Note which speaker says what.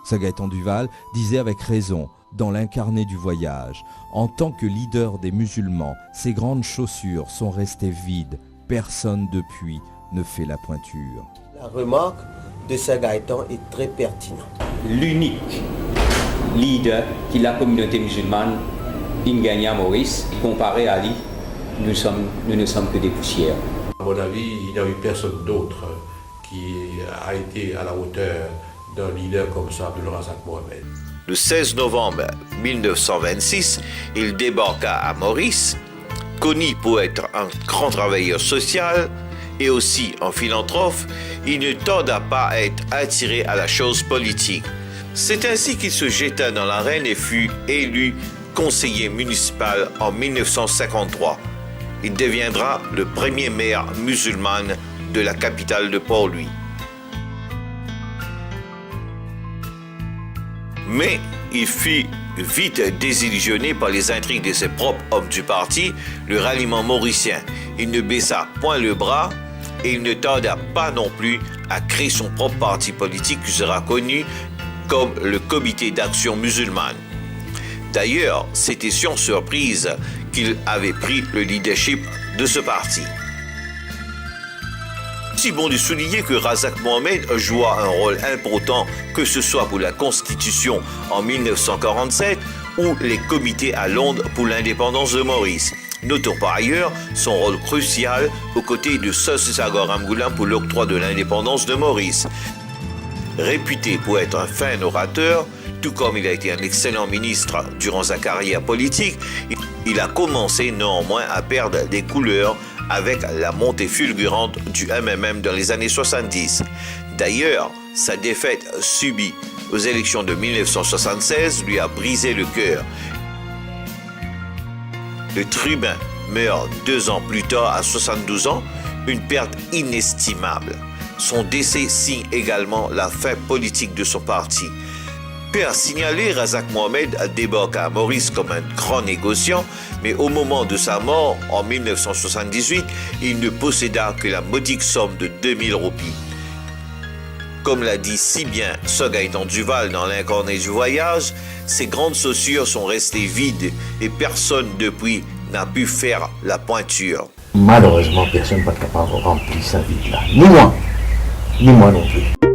Speaker 1: Sir Gaëtan Duval disait avec raison, dans l'incarné du voyage, en tant que leader des musulmans, ces grandes chaussures sont restées vides. Personne depuis ne fait la pointure.
Speaker 2: La remarque de Sir Gaëtan est très pertinente.
Speaker 3: L'unique leader de la communauté musulmane, Ingania Maurice, comparé à lui, nous ne sommes que des poussières.
Speaker 4: À mon avis, il n'y a eu personne d'autre qui a été à la hauteur d'un leader comme ça, Abdul Razak Mohamed.
Speaker 5: Le 16 novembre 1926, il débarqua à Maurice, connu pour être un grand travailleur social et aussi un philanthrope. Il ne tarda pas à être attiré à la chose politique. C'est ainsi qu'il se jeta dans l'arène et fut élu conseiller municipal en 1953. Il deviendra le premier maire musulman de la capitale de Port-Louis. Mais il fut vite désillusionné par les intrigues de ses propres hommes du parti, le ralliement mauricien. Il ne baissa point le bras et il ne tarda pas non plus à créer son propre parti politique qui sera connu comme le Comité d'action musulmane. D'ailleurs, c'était sans surprise qu'il avait pris le leadership de ce parti. Si bon de souligner que Razak Mohamed joua un rôle important, que ce soit pour la Constitution en 1947 ou les comités à Londres pour l'indépendance de Maurice. Notons par ailleurs son rôle crucial aux côtés de Sir Cissagho Ramgoolam pour l'octroi de l'indépendance de Maurice. Réputé pour être un fin orateur, tout comme il a été un excellent ministre durant sa carrière politique, il a commencé néanmoins à perdre des couleurs avec la montée fulgurante du MMM dans les années 70. D'ailleurs, sa défaite subie aux élections de 1976 lui a brisé le cœur. Le tribun meurt 2 ans plus tard à 72 ans, une perte inestimable. Son décès signe également la fin politique de son parti. À signaler, Razak Mohamed débarqua à Maurice comme un grand négociant, mais au moment de sa mort, en 1978, il ne posséda que la modique somme de 2000 roupies. Comme l'a dit si bien Sir Gaëtan Duval dans l'incarné du voyage, ces grandes chaussures sont restées vides et personne depuis n'a pu faire la pointure.
Speaker 6: Malheureusement, personne n'est capable de remplir sa vide là. Ni moi non plus.